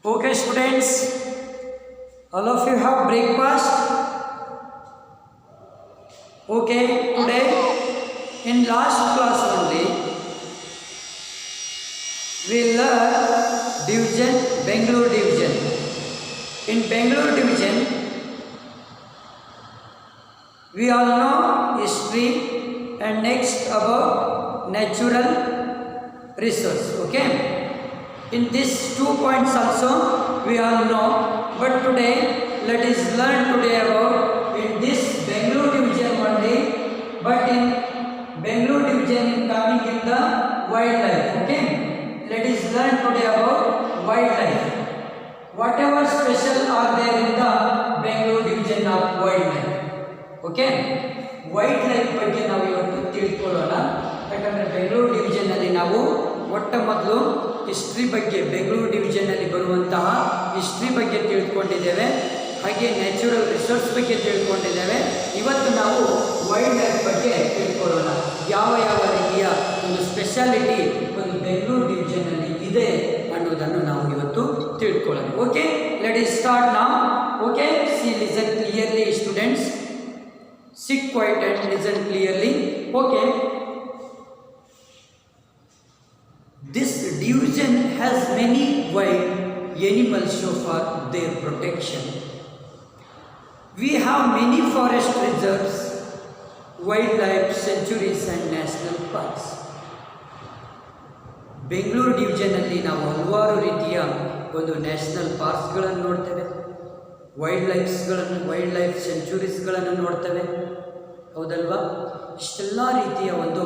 Okay, students, all of you have breakfast. Okay, today in last class only we learn division, Bangalore division. In Bangalore division, we all know history and next about natural resource. Okay. In these 2 points also we all know, but today let us learn today about in this Bangalore division only, but in Bangalore division in coming in the wildlife. Okay, let us learn today about wildlife. Whatever special are there in the Bangalore division of wildlife. Okay, wildlife ಬಗ್ಗೆ ನಾವು ಇವತ್ತು ತಿಳಿದುಕೊಳ್ಳೋಣ. ಯಾಕಂದ್ರೆ Bengaluru division ಅಲ್ಲಿ ನಾವು ಮೊಟ್ಟ ಮೊದಲು history ಬಗ್ಗೆ ಬೆಂಗಳೂರು ಡಿವಿಷನ್ನಲ್ಲಿ ಬರುವಂತಹ ಹಿಸ್ಟ್ರಿ ಬಗ್ಗೆ ತಿಳ್ಕೊಂಡಿದ್ದೇವೆ, ಹಾಗೆ ನ್ಯಾಚುರಲ್ ರಿಸೋರ್ಸ್ ಬಗ್ಗೆ ತಿಳ್ಕೊಂಡಿದ್ದೇವೆ. ಇವತ್ತು ನಾವು ವೈಲ್ಡ್ ಲೈಫ್ ಬಗ್ಗೆ ತಿಳ್ಕೊಳ್ಳೋಣ. ಯಾವ ಯಾವ ರೀತಿಯ ಒಂದು ಸ್ಪೆಷಾಲಿಟಿ ಒಂದು ಬೆಂಗಳೂರು ಡಿವಿಷನ್ನಲ್ಲಿ ಇದೆ ಅನ್ನೋದನ್ನು ನಾವು ಇವತ್ತು ತಿಳ್ಕೊಳ್ಳೋಣ. Okay, let us start now. Okay, C listen clearly students, sit quiet and listen clearly. Okay, this division has many wild animals so for their protection. We have many forest reserves, wildlife sanctuaries and national parks. Bengaluru ಡಿವಿಷನಲ್ಲಿ ನಾವು ಹಲವಾರು ರೀತಿಯ ಒಂದು national ಪಾರ್ಕ್ಸ್ಗಳನ್ನು ನೋಡ್ತೇವೆ, wild life ಸೆಂಚುರೀಸ್ಗಳನ್ನು ನೋಡ್ತೇವೆ, ಹೌದಲ್ವಾ? ಇಷ್ಟೆಲ್ಲ ರೀತಿಯ ಒಂದು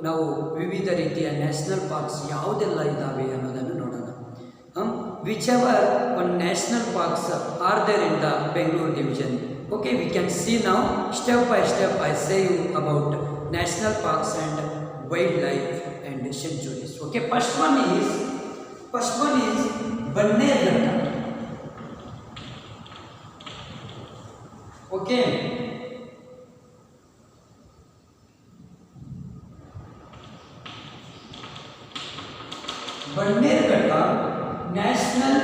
ನಾವು ವಿವಿಧ ರೀತಿಯ ನ್ಯಾಷನಲ್ ಪಾರ್ಕ್ಸ್ ಯಾವುದೆಲ್ಲ ಇದ್ದಾವೆ ಅನ್ನೋದನ್ನು ನೋಡೋಣ. Whichever one national parks are there in the Bengaluru division. Okay, we can see ನಾವು step by step I say you about national parks and wildlife and sanctuaries. Okay, first one is Bannerghatta. Okay, Bannerghatta national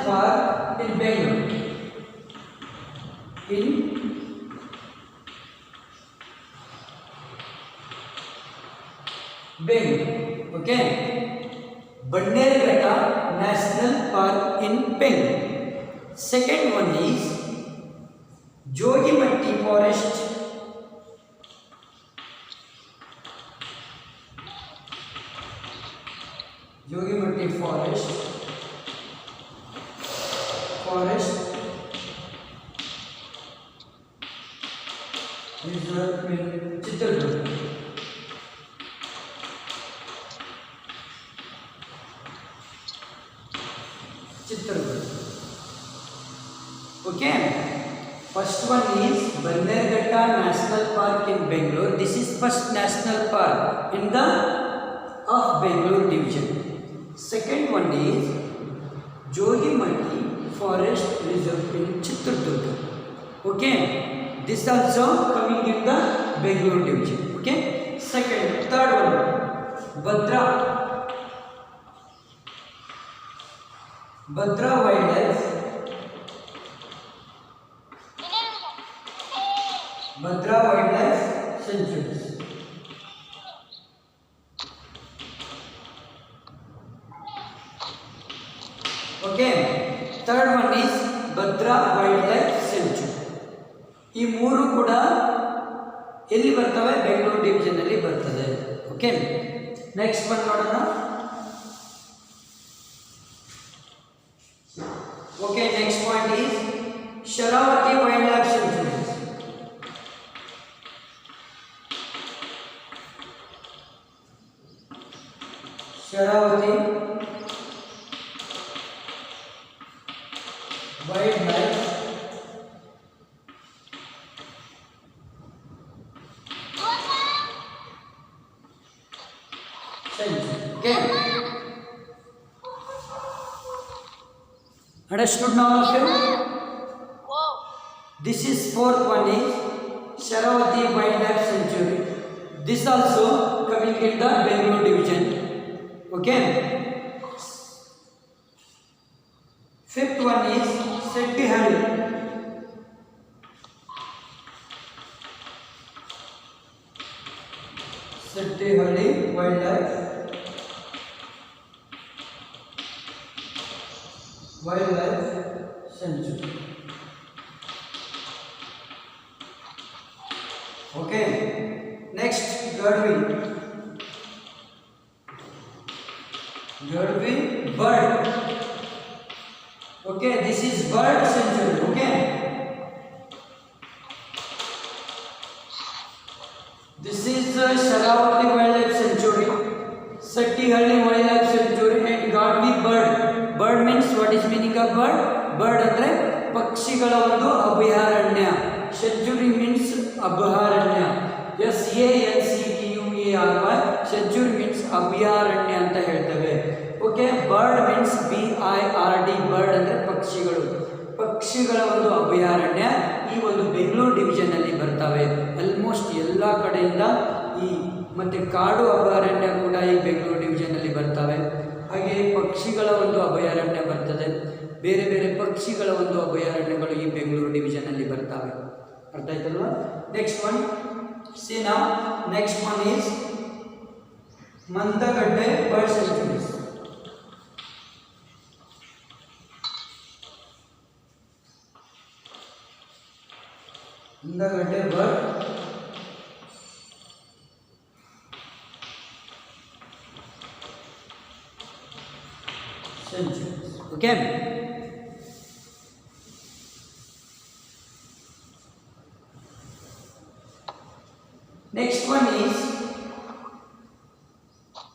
park in Bengaluru. Okay, Bannerghatta national park in Bengaluru. Second one is Jogimatti forest. Jogimatti forest reserve in Chitradurga. Okay, first one is Bannerghatta National Park in Bangalore. This is first national park in the of Bangalore division. Second one is Jogimatti Forest Reserve in Chitradurga. Okay, this also coming in the Bangalore division. Okay, third one Bhadra Wildlife. Bhadra Wildlife Sanctuaries. Okay, third one is Bhadra Wildlife Sanctuary. ಈ ಮೂರು ಕೂಡ ಎಲ್ಲಿ ಬರ್ತವೆ? Bengaluru division ಅಲ್ಲಿ ಬರ್ತದೆ. Okay, next one ನೋಡೋಣ. Okay, next point is Sharavathi wildlife sanctuary. Sharavathi wildlife sanctuary. Okay, understood now all of you? This is fourth one is Sharavati Wildlife Sanctuary. This also coming in the Bangalore division. Okay. Fifth one is Settihalli. Settihalli Wildlife Sanctuary. Okay. Next, Gadvi bird. Okay, this is bird sanctuary. Okay, this is Sharavati Wildlife Sanctuary, Settihalli Wildlife Sanctuary, and Gadvi bird. Bird means what is meaning of bird? Bird andre ಪಕ್ಷಿಗಳ ಒಂದು ಅಭಯಾರಣ್ಯ. Sanctuary means ಅಭಯಾರಣ್ಯ. SANCTUARY. Sanctuary means ಅಭಯಾರಣ್ಯ ಅಂತ ಹೇಳ್ತೇವೆ. Okay, bird means BIRD. Bird ಅಂದರೆ ಪಕ್ಷಿಗಳ ಒಂದು ಅಭಯಾರಣ್ಯ ಈ ಒಂದು ಬೆಂಗಳೂರು ಡಿವಿಷನ್ ಅಲ್ಲಿ ಬರ್ತವೆ. ಆಲ್ಮೋಸ್ಟ್ ಎಲ್ಲ ಕಡೆಯಿಂದ ಈ ಮತ್ತೆ ಕಾಡು ಅಭಯಾರಣ್ಯ ಕೂಡ ಈ ಬೆಂಗಳೂರು ಡಿವಿಷನ್ ಅಲ್ಲಿ ಬರ್ತವೆ. ಹಾಗೆ ಪಕ್ಷಿಗಳ ಒಂದು ಅಭಯಾರಣ್ಯ ಬರ್ತದೆ. ಬೇರೆ ಬೇರೆ ಪಕ್ಷಿಗಳ ಒಂದು ಅಭಯಾರಣ್ಯಗಳು ಈ ಬೆಂಗಳೂರು ಡಿವಿಷನ್ ಅಲ್ಲಿ ಬರ್ತವೆ. ಅರ್ಥ ಆಯ್ತಲ್ವಾ? Next one, see now, next one is Mandagatte Bird Sanctuaries. Mandagatte Bird Sanctuaries. Okay. Next one is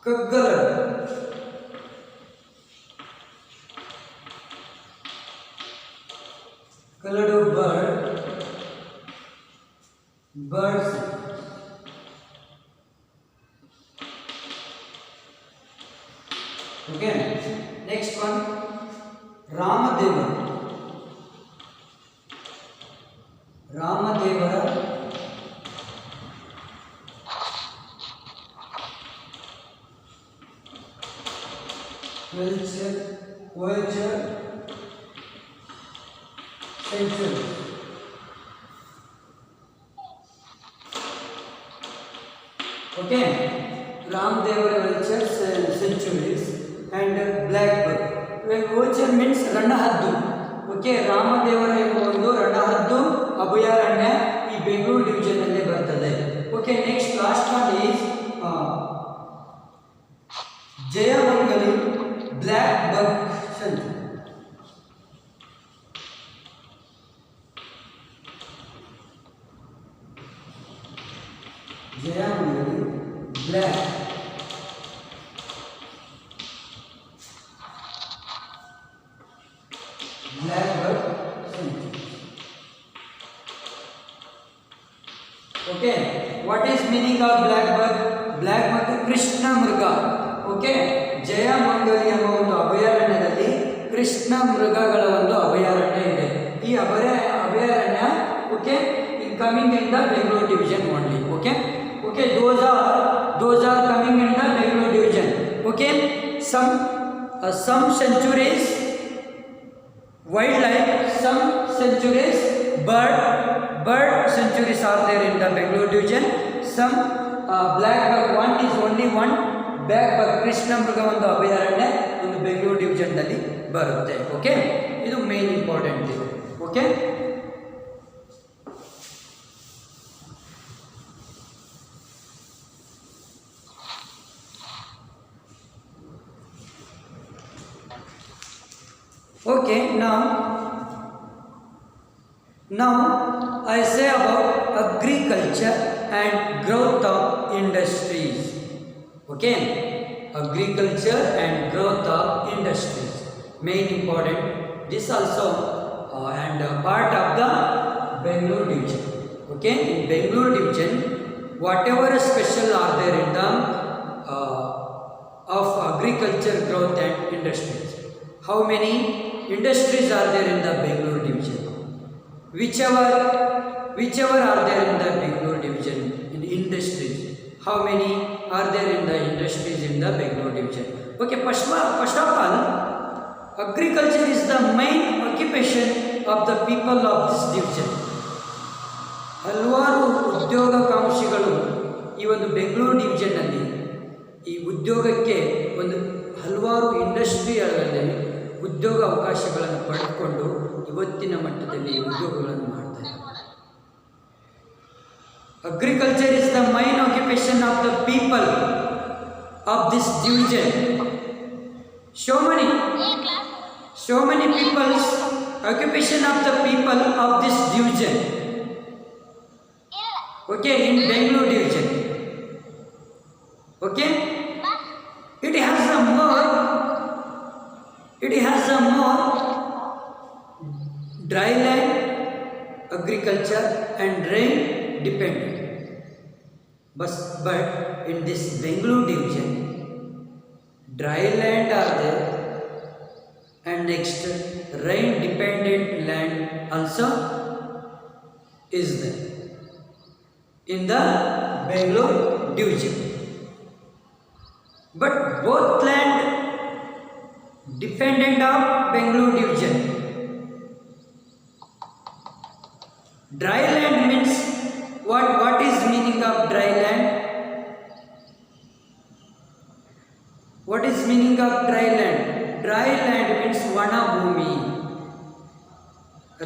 Kaggaladu. Kaggaladu birds. Okay. Next one, Ramadevara. Voyager Sanctuary. Okay, Ramadevara Vulture Sanctuaries and Blackbird. Vulture means ರಣಹದ್ದು. Okay, ರಾಮದೇವರ ಎಂಬ ಒಂದು ರಣಹದ್ದು ಅಭಯಾರಣ್ಯ ಈ Bengaluru division ಅಲ್ಲಿ ಬರ್ತದೆ. Okay, next last one is Jayamangali black buck century. Jayamangali black bug sanctuary. Okay, what is meaning of black bug? Black bug Krishna ಮೃಗ. Okay, Jayamangali ಎಂಬ ಒಂದು ಅಭಯಾರಣ್ಯದಲ್ಲಿ ಕೃಷ್ಣ ಮೃಗಗಳ ಒಂದು ಅಭಯಾರಣ್ಯ ಇದೆ. ಈ ಅಭಯಾರಣ್ಯ okay in coming in the Bengaluru division only. Okay, those are coming in the Bangalore division. Okay, some sanctuaries wildlife, some sanctuaries bird sanctuaries are there in the Bangalore division. Some black bug, one is only one black bug Krishna ಮೃಗ ಒಂದು ಅಭಯಾರಣ್ಯ ಒಂದು Bengaluru division ನಲ್ಲಿ ಬರುತ್ತೆ. Okay, ಇದು main important ಇದೆ. Okay, okay, now I say about agriculture and growth of industries. Okay, agriculture and growth of industries, main important. This also and part of the Bangalore division. Okay, in Bangalore division, whatever special are there in the of agriculture, growth and industries. How many industries are there in the Bangalore division? Whichever are there in the Bangalore division in industries, how many are there in the industries in the Bangalore division? Okay, first of all, agriculture is the main occupation of the people of this division. ಹಲವಾರು ಉದ್ಯೋಗಾಕಾಂಕ್ಷಿಗಳು ಈ ಒಂದು ಬೆಂಗಳೂರು ಡಿವಿಷನ್ನಲ್ಲಿ ಈ ಉದ್ಯೋಗಕ್ಕೆ ಒಂದು ಹಲವಾರು ಇಂಡಸ್ಟ್ರಿಗಳಲ್ಲಿ ಉದ್ಯೋಗ ಅವಕಾಶಗಳನ್ನು ಪಡೆದುಕೊಂಡು ಇವತ್ತಿನ ಮಟ್ಟದಲ್ಲಿ ಉದ್ಯೋಗಗಳನ್ನು ಮಾಡ್ತಾರೆ. Agriculture is the main occupation of the people of this division. So many people's occupation of the people of this division. Okay, in Bangalore division. Okay, it has a more dry land agriculture and rain dependent. But in this Bangalore division, dry land are there and next rain dependent land also is there in the Bangalore division. But both land dependent of Bangalore division. Dry land means what is meaning of dry land? What is meaning of dry land? Dry land means vana bhumi.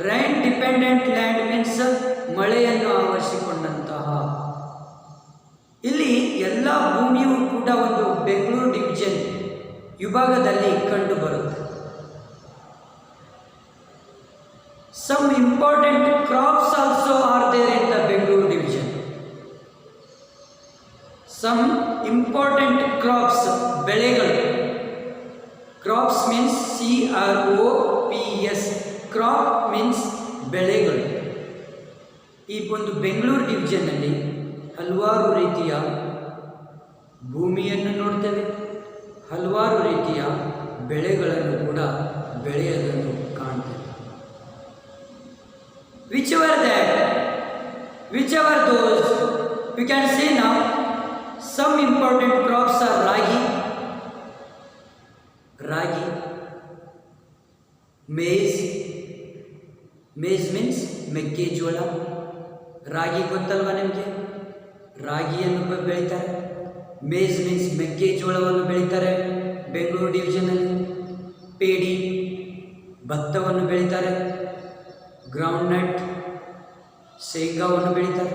Rain dependent land means ಮಳೆಯನ್ನು ಆವರಿಸಿಕೊಂಡಂತಹ. ಇಲ್ಲಿ ಎಲ್ಲ ಭೂಮಿಯೂ ಕೂಡ ಒಂದು Bengaluru division ವಿಭಾಗದಲ್ಲಿ ಕಂಡು ಬರುತ್ತೆ. Some important crops also are there in the Bangalore division. Some important crops, ಬೆಳೆಗಳು. Crops means CROPS. Crop means ಬೆಳೆಗಳು. ಈ ಒಂದು ಬೆಂಗಳೂರು ಡಿವಿಷನ್ನಲ್ಲಿ ಹಲವಾರು ರೀತಿಯ ಭೂಮಿಯನ್ನು ನೋಡ್ತೇವೆ, ಹಲವಾರು ರೀತಿಯ ಬೆಳೆಗಳನ್ನು ಕೂಡ ಬೆಳೆಯೋದನ್ನು ಕಾಣ್ತೇವೆ. Whichever those, we can say now some important crops are ragi, maize means ಮೆಕ್ಕೆಜೋಳ. ರಾಗಿ ಗೊತ್ತಲ್ವ ನಿಮಗೆ? ರಾಗಿಯನ್ನು ಬೆಳೀತಾರೆ. ಮೇಜ್ ಮೀನ್ಸ್ ಮೆಕ್ಕೆಜೋಳವನ್ನು ಬೆಳೀತಾರೆ ಬೆಂಗಳೂರು ಡಿವಿಷನಲ್ಲಿ. ಪೇಡಿ ಭತ್ತವನ್ನು ಬೆಳೀತಾರೆ. ಗ್ರೌಂಡ್ನಟ್ ಶೇಂಗಾವನ್ನು ಬೆಳೀತಾರೆ.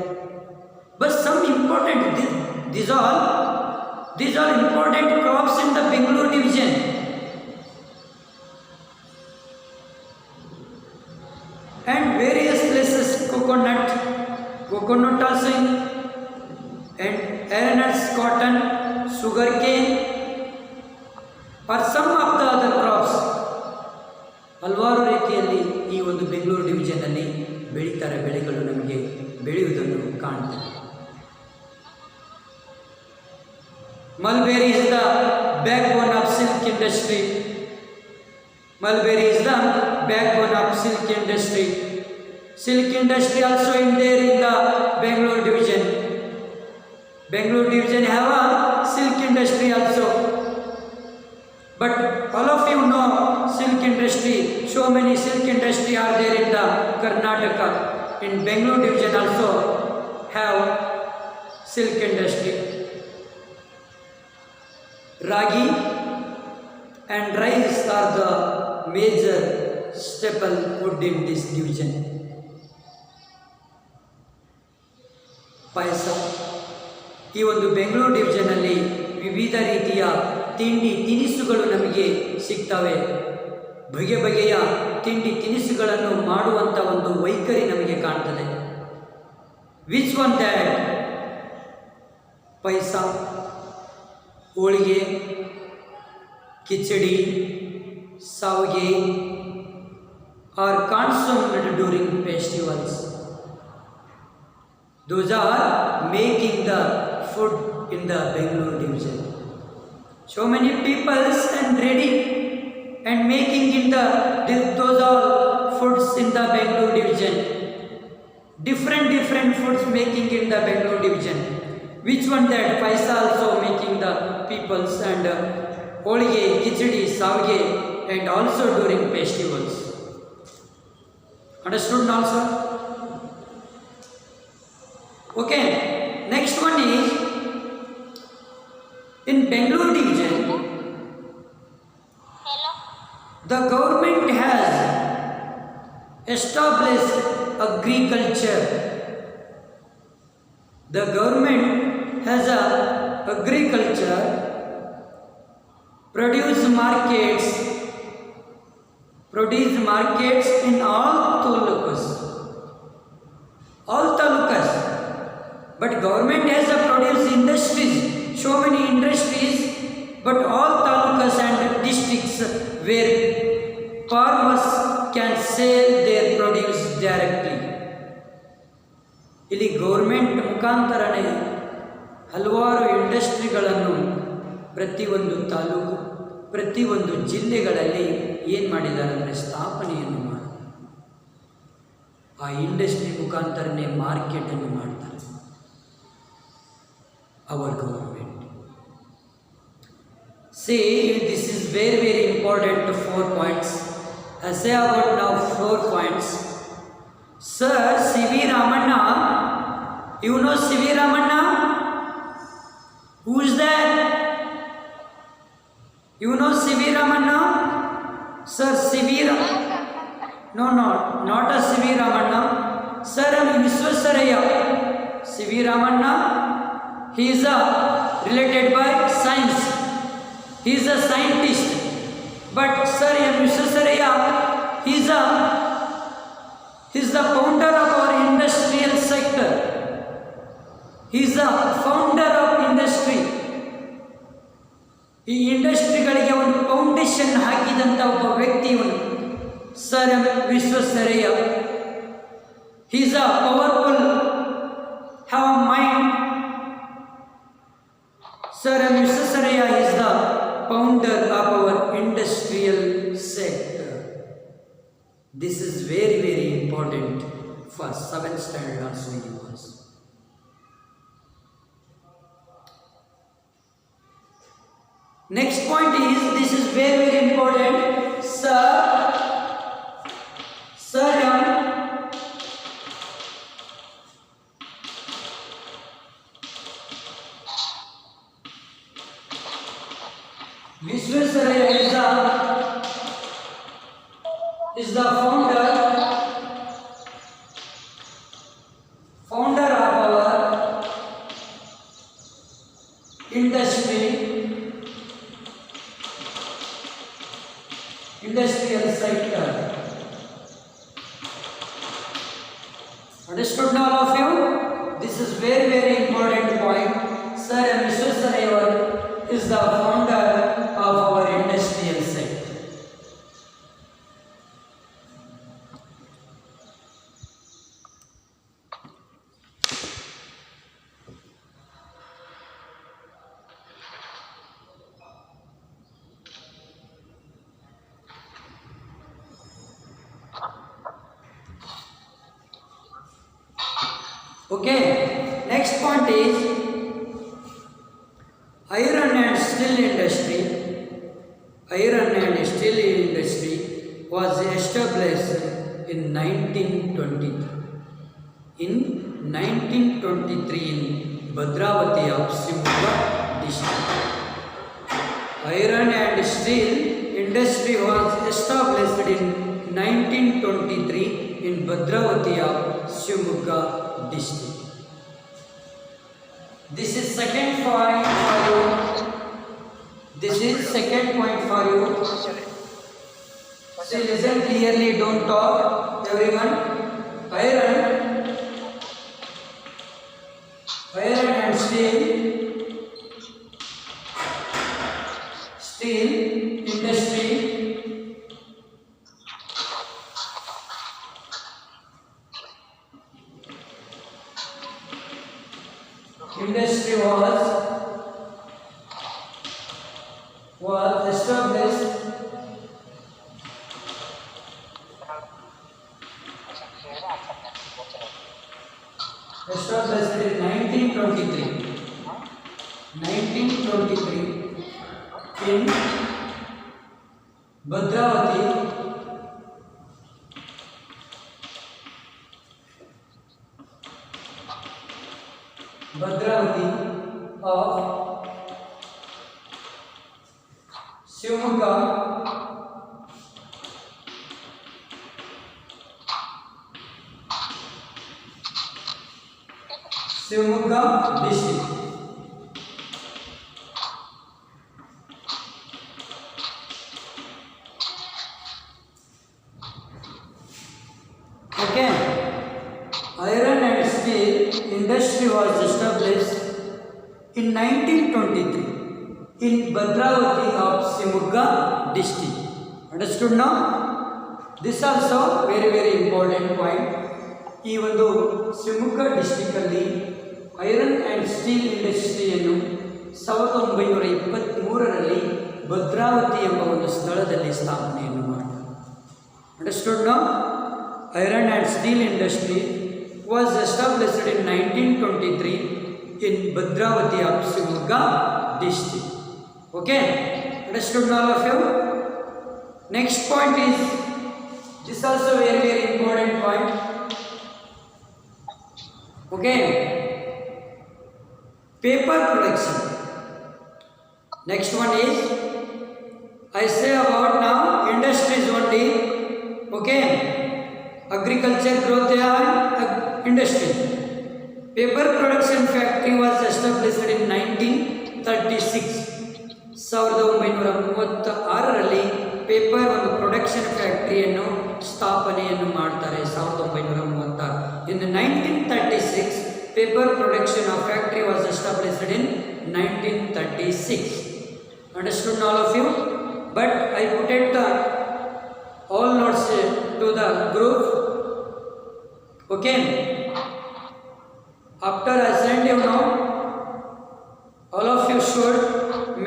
But some important these are important crops in the Bangalore division. And various places coconut also, and arenuts, cotton, sugarcane, or some of the other crops. ಹಲವಾರು ರೀತಿಯಲ್ಲಿ ಈ ಒಂದು ಬೆಂಗಳೂರು ಡಿವಿಷನ್ನಲ್ಲಿ ಬೆಳೀತಾರೆ ಬೆಳೆಗಳು ನಮಗೆ ಬೆಳೆಯುವುದನ್ನು ಕಾಣ್ತೇವೆ. Mulberry is the backbone of silk industry. Mulberry is the backbone of silk industry. Silk industry also in there in the Bangalore division. Bangalore division have a silk industry also. But all of you know silk industry, so many silk industry are there in the Karnataka. In Bangalore division also have silk industry. Ragi and rice are the major staple food in this division. ಪಾಯಸ. ಈ ಒಂದು ಬೆಂಗಳೂರು ಡಿವಿಷನ್ನಲ್ಲಿ ವಿವಿಧ ರೀತಿಯ ತಿಂಡಿ ತಿನಿಸುಗಳು ನಮಗೆ ಸಿಗ್ತವೆ. ಬಗೆ ಬಗೆಯ ತಿಂಡಿ ತಿನಿಸುಗಳನ್ನು ಮಾಡುವಂಥ ಒಂದು ವೈಖರಿ ನಮಗೆ ಕಾಣ್ತದೆ. Which one that? Payasa, holige, kichadi, savige are consumed during festivals. Those are making the food in the Bangalore division. So many people and ready and making in those are foods in the Bangalore division. Different foods making in the Bangalore division. which one that paisa also making the peoples and holige, khichdi, savge and also during festivals. Understood now, sir? Okay, next one is in Bangalore region. The government has established agriculture. The government has a agriculture, produce markets in all talukas. But government has a produce industries, so many industries, but all talukas and districts where farmers can sell their produce directly. ಇಲ್ಲಿ government ಮುಖಾಂತರನೇ ಹಲವಾರು ಇಂಡಸ್ಟ್ರಿಗಳನ್ನು ಪ್ರತಿಯೊಂದು ತಾಲೂಕು, ಪ್ರತಿಯೊಂದು ಜಿಲ್ಲೆಗಳಲ್ಲಿ ಏನು ಮಾಡಿದ್ದಾರೆ ಅಂದರೆ ಸ್ಥಾಪನೆಯನ್ನು ಮಾಡಿ ಆ ಇಂಡಸ್ಟ್ರಿ ಮುಖಾಂತರನೇ ಮಾರ್ಕೆಟನ್ನು ಮಾಡ್ತಾರೆ our government. See, this is very very important 4 points. I say about now 4 points. Sir, C.V. Ramanna, you know C.V. Ramanna? Who is that? You know C.V. Ramanna? Sir, C.V. Ramanna? No, not a C.V. Ramanna. Sir, M. Visvesvaraya. C.V. Ramanna, he is related by science. He is a scientist. But Sir, M. Visvesvaraya, he is the founder of our industrial sector. He is the founder of industry. ಈ ಇಂಡಸ್ಟ್ರಿಗಳಿಗೆ ಒಂದು foundation ಹಾಕಿದಂಥ ಒಬ್ಬ ವ್ಯಕ್ತಿ ಇವನು sir M Visvesvaraya. He is a powerful, have a mind. Sir M. Visvesvaraya is the founder of our industrial sector. This is very very important for 7th standard also in US. Next point is, this is very very important. Sir M. Visvesvaraya is the founder of our industrial sector. Understood now, all of you? This is very very important point. Sir M. Visvesvaraya is the founder of our industrial sector. Okay, next point is iron and steel industry. Iron and steel industry was established in 1923. In 1923 in Bhadravati of Shimoga district. Iron and steel industry was established in 1923 in Bhadravati of Shimoga district. This is second point for you. This is second point for you. So listen clearly, don't talk, everyone. Iron and steel industry was established in 1923. 1923 in Bhadravati of Shivamogga district. Okay, iron and steel industry was established in 1923 in Bhadravati of Shivamogga district. Understood now? This also very important point. ಈ ಒಂದು Shivamogga district ಅಲ್ಲಿ iron and steel ಇಂಡಸ್ಟ್ರಿಯನ್ನು 1923ರಲ್ಲಿ ಭದ್ರಾವತಿ ಎಂಬ ಒಂದು ಸ್ಥಳದಲ್ಲಿ ಸ್ಥಾಪನೆಯನ್ನು ಮಾಡಿದರು. Understood no? Iron and steel industry was established in 1923 in Bhadravathi of Shivamogga district. Okay, understood all of you? Next point is this also very important point. Okay, paper production. Next one is, I say about now industries only. Okay, agriculture, growth and industry. Paper production factory was established in 1936. 1936ರಲ್ಲಿ paper ಒಂದು production ಫ್ಯಾಕ್ಟರಿಯನ್ನು ಸ್ಥಾಪನೆಯನ್ನು ಮಾಡ್ತಾರೆ. 1936. In 1936, paper production of factory was established in 1936. Understood all of you? But I put it the all notes to the group. Okay. After I send you now, all of you should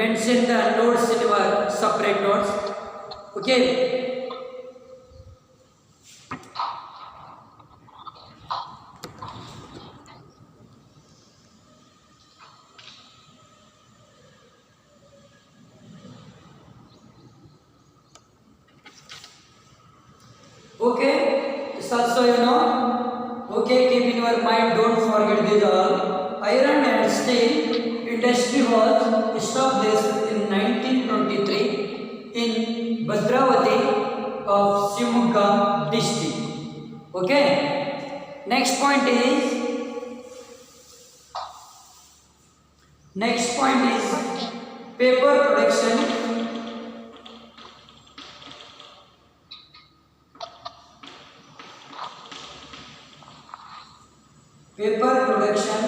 mention the notes in your separate notes. Okay. Okay, this also you know. Okay, keep in your mind, don't forget these all. Iron and steel industry was established in 1923 in Bhadravati of Shivamogga district. Okay, next point is paper production. Paper production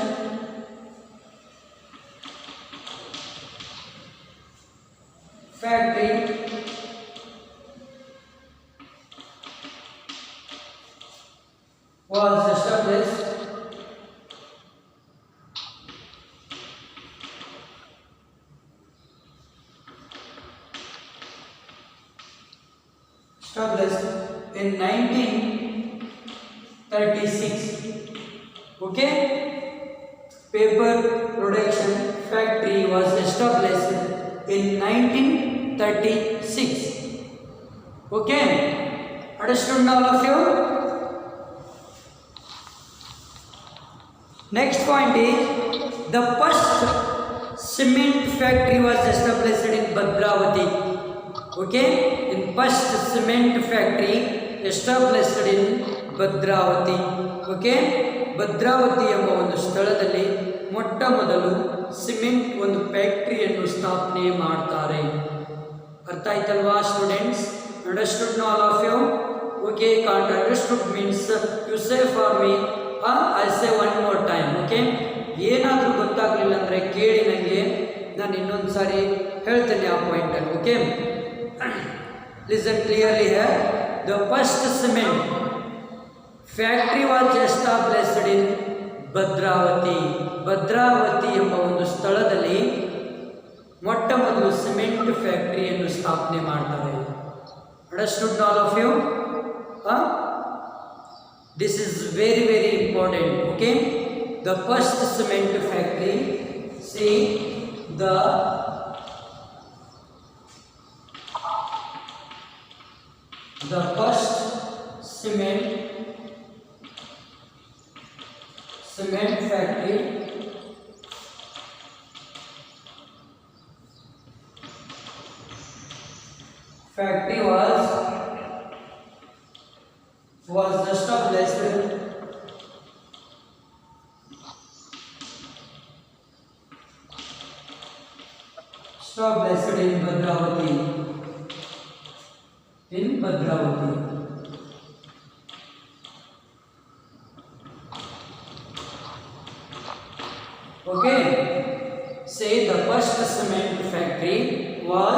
factory was established in 1936. Okay, paper production factory was established in 1936. Okay, understood all of you? Next point is, the first cement factory was established in Bhadravati. Okay, in first cement factory established in Bhadravati. Okay, Bhadravati ಎಂಬ ಒಂದು ಸ್ಥಳದಲ್ಲಿ ಮೊಟ್ಟ ಮೊದಲು cement ಒಂದು ಫ್ಯಾಕ್ಟರಿಯನ್ನು ಸ್ಥಾಪನೆ ಮಾಡ್ತಾರೆ. ಅರ್ಥ ಆಯ್ತಲ್ವಾ students? Understood all of you? Okay, can't understood means you say for me, I say one more time. Okay, ಏನಾದರೂ ಗೊತ್ತಾಗಲಿಲ್ಲ ಅಂದರೆ ಕೇಳಿ, ನನಗೆ ನಾನು ಇನ್ನೊಂದು ಸಾರಿ ಹೇಳ್ತೇನೆ ಆ ಪಾಯಿಂಟಲ್ಲಿ. Okay, listen clearly here. The first cement factory was established in Bhadravati. Bhadravati ಎಂಬ ಒಂದು ಸ್ಥಳದಲ್ಲಿ ಮೊಟ್ಟ ಮೊದಲು ಸಿಮೆಂಟ್ ಫ್ಯಾಕ್ಟರಿಯನ್ನು ಸ್ಥಾಪನೆ ಮಾಡ್ತಾರೆ. Understood all of you? This is very important. Okay, the first cement factory. See, the first cement factory was established in Bhadravati. Okay, say the first cement factory was